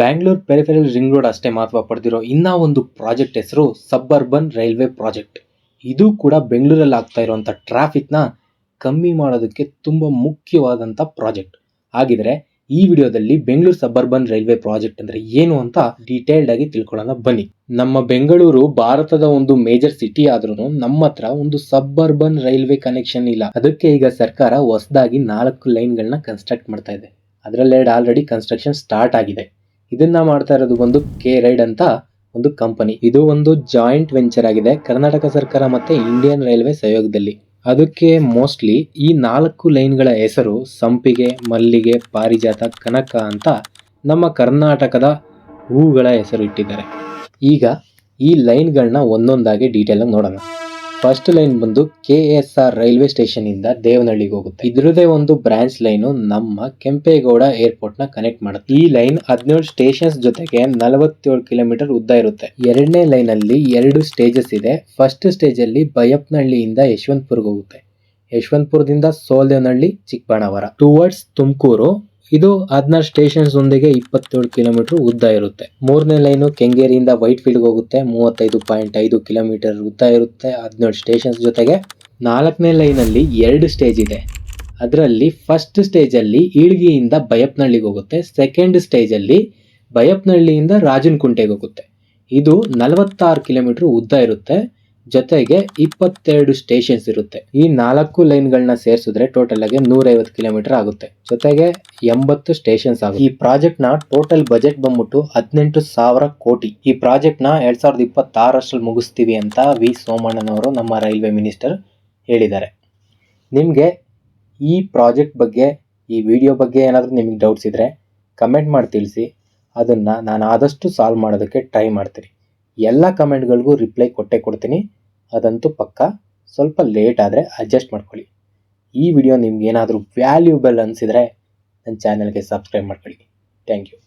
Bangalore peripheral ring road ಅಷ್ಟೇ ಮಹತ್ವ ಪಡೆದಿರೋ ಇನ್ನ ಒಂದು ಪ್ರಾಜೆಕ್ಟ್ ಹೆಸರು ಸಬರ್ಬನ್ ರೈಲ್ವೆ ಪ್ರಾಜೆಕ್ಟ್. ಇದು ಕೂಡ ಬೆಂಗಳೂರಲ್ಲಿ ಆಗ್ತಾ ಇರುವಂತ ಟ್ರಾಫಿಕ್ ನ ಕಮ್ಮಿ ಮಾಡೋದಕ್ಕೆ ತುಂಬಾ ಮುಖ್ಯವಾದಂತ ಪ್ರಾಜೆಕ್ಟ್ ಆಗಿದ್ರೆ ಈ ವಿಡಿಯೋದಲ್ಲಿ ಬೆಂಗಳೂರು ಸಬರ್ಬನ್ ರೈಲ್ವೆ ಪ್ರಾಜೆಕ್ಟ್ ಅಂದ್ರೆ ಏನು ಅಂತ ಡೀಟೇಲ್ಡ್ ಆಗಿ ತಿಳ್ಕೊಳ್ಳೋಣ ಬನ್ನಿ. ನಮ್ಮ ಬೆಂಗಳೂರು ಭಾರತದ ಒಂದು ಮೇಜರ್ ಸಿಟಿ ಆದ್ರೂ ನಮ್ಮ ಹತ್ರ ಒಂದು ಸಬರ್ಬನ್ ರೈಲ್ವೆ ಕನೆಕ್ಷನ್ ಇಲ್ಲ. ಅದಕ್ಕೆ ಈಗ ಸರ್ಕಾರ ಹೊಸದಾಗಿ 4 ಲೈನ್ಗಳನ್ನ ಕನ್ಸ್ಟ್ರಕ್ಟ್ ಮಾಡ್ತಾ ಇದೆ. ಅದರಲ್ಲಿ ಆಲ್ರೆಡಿ ಕನ್ಸ್ಟ್ರಕ್ಷನ್ ಸ್ಟಾರ್ಟ್ ಆಗಿದೆ. ಇದನ್ನ ಮಾಡ್ತಾ ಇರೋದು ಒಂದು ಕೆ ರೈಡ್ ಅಂತ ಒಂದು ಕಂಪನಿ. ಇದು ಒಂದು ಜಾಯಿಂಟ್ ವೆಂಚರ್ ಆಗಿದೆ ಕರ್ನಾಟಕ ಸರ್ಕಾರ ಮತ್ತೆ ಇಂಡಿಯನ್ ರೈಲ್ವೆ ಸಹಯೋಗದಲ್ಲಿ. ಅದಕ್ಕೆ ಮೋಸ್ಟ್ಲಿ ಈ 4 ಲೈನ್ಗಳ ಹೆಸರು ಸಂಪಿಗೆ, ಮಲ್ಲಿಗೆ, ಪಾರಿಜಾತ, ಕನಕ ಅಂತ ನಮ್ಮ ಕರ್ನಾಟಕದ ಹೂಗಳ ಹೆಸರು ಇಟ್ಟಿದ್ದಾರೆ. ಈಗ ಈ ಲೈನ್ಗಳನ್ನ ಒಂದೊಂದಾಗಿ ಡೀಟೇಲ್ ಆಗಿ ನೋಡೋಣ. ಫಸ್ಟ್ ಲೈನ್ ಬಂದು KSR ರೈಲ್ವೆ ಸ್ಟೇಷನ್ ಇಂದ ದೇವನಹಳ್ಳಿಗೆ ಹೋಗುತ್ತೆ. ಇದರದೇ ಒಂದು ಬ್ರಾಂಚ್ ಲೈನ್ ನಮ್ಮ ಕೆಂಪೇಗೌಡ ಏರ್ಪೋರ್ಟ್ ನ ಕನೆಕ್ಟ್ ಮಾಡುತ್ತೆ. ಈ ಲೈನ್ 17 ಸ್ಟೇಷನ್ಸ್ ಜೊತೆಗೆ 47 ಕಿಲೋಮೀಟರ್ ಉದ್ದ ಇರುತ್ತೆ. ಎರಡನೇ ಲೈನ್ ಅಲ್ಲಿ 2 ಸ್ಟೇಜಸ್ ಇದೆ. ಫಸ್ಟ್ ಸ್ಟೇಜ್ ಅಲ್ಲಿ ಬೈಯಪ್ಪನಹಳ್ಳಿಯಿಂದ ಯಶವಂತಪುರಕ್ಕೆ ಹೋಗುತ್ತೆ. ಯಶವಂತಪುರದಿಂದ ಸೋಲ್ದೇವನಹಳ್ಳಿ, ಚಿಕ್ಕಬಾಣಾವರ ಟುವರ್ಡ್ಸ್ ತುಮಕೂರು. ಇದು 16 ಸ್ಟೇಷನ್ಸ್ ಒಂದಿಗೆ 27 ಕಿಲೋಮೀಟರ್ ಉದ್ದ ಇರುತ್ತೆ. ಮೂರನೇ ಲೈನು ಕೆಂಗೇರಿಯಿಂದ ವೈಟ್ ಫೀಲ್ಡ್ ಹೋಗುತ್ತೆ. 35.5 ಕಿಲೋಮೀಟರ್ ಉದ್ದ ಇರುತ್ತೆ. 17 ಸ್ಟೇಷನ್ಸ್ ಜೊತೆಗೆ. ನಾಲ್ಕನೇ ಲೈನ್ ಅಲ್ಲಿ 2 ಸ್ಟೇಜ್ ಇದೆ. ಅದರಲ್ಲಿ ಫಸ್ಟ್ ಸ್ಟೇಜ್ ಅಲ್ಲಿ ಈಳ್ಗಿಯಿಂದ ಬೈಯಪ್ಪನಹಳ್ಳಿಗೆ ಹೋಗುತ್ತೆ. ಸೆಕೆಂಡ್ ಸ್ಟೇಜ್ ಅಲ್ಲಿ ಬೈಯಪ್ಪನಹಳ್ಳಿಯಿಂದ ರಾಜನಕುಂಟೆಗೆ ಹೋಗುತ್ತೆ. ಇದು 46 ಕಿಲೋಮೀಟರ್ ಉದ್ದ ಇರುತ್ತೆ. ಜೊತೆಗೆ 22 ಸ್ಟೇಷನ್ಸ್ ಇರುತ್ತೆ. ಈ 4 ಲೈನ್ಗಳನ್ನ ಸೇರಿಸಿದ್ರೆ ಟೋಟಲ್ ಆಗಿ 150 ಕಿಲೋಮೀಟರ್ ಆಗುತ್ತೆ. ಜೊತೆಗೆ 80 ಸ್ಟೇಷನ್ಸ್ ಆಗುತ್ತೆ. ಈ ಪ್ರಾಜೆಕ್ಟ್ ನ ಟೋಟಲ್ ಬಜೆಟ್ ಬಂದ್ಬಿಟ್ಟು 18,000 ಕೋಟಿ. ಈ ಪ್ರಾಜೆಕ್ಟ್ ನ 2026 ಮುಗಿಸ್ತೀವಿ ಅಂತ ವಿ ಸೋಮಣ್ಣನವರು ನಮ್ಮ ರೈಲ್ವೆ ಮಿನಿಸ್ಟರ್ ಹೇಳಿದ್ದಾರೆ. ನಿಮಗೆ ಈ ಪ್ರಾಜೆಕ್ಟ್ ಬಗ್ಗೆ, ಈ ವಿಡಿಯೋ ಬಗ್ಗೆ ಏನಾದರೂ ನಿಮಗೆ ಡೌಟ್ಸ್ ಇದ್ರೆ ಕಮೆಂಟ್ ಮಾಡಿ ತಿಳಿಸಿ. ಅದನ್ನ ನಾನು ಆದಷ್ಟು ಸಾಲ್ವ್ ಮಾಡೋದಕ್ಕೆ ಟ್ರೈ ಮಾಡ್ತೀನಿ. ಎಲ್ಲ ಕಮೆಂಟ್ಗಳಿಗೂ ರಿಪ್ಲೈ ಕೊಡ್ತೀನಿ. ಅದಂತೂ ಪಕ್ಕಾ. ಸ್ವಲ್ಪ ಲೇಟ್ ಆದರೆ ಅಡ್ಜಸ್ಟ್ ಮಾಡ್ಕೊಳ್ಳಿ. ಈ ವಿಡಿಯೋ ನಿಮ್ಗೆ ಏನಾದರೂ ವ್ಯಾಲ್ಯೂಬಲ್ ಅನಿಸಿದರೆ ನನ್ನ ಚಾನಲ್ಗೆ ಸಬ್ಸ್ಕ್ರೈಬ್ ಮಾಡ್ಕೊಳ್ಳಿ. Thank you.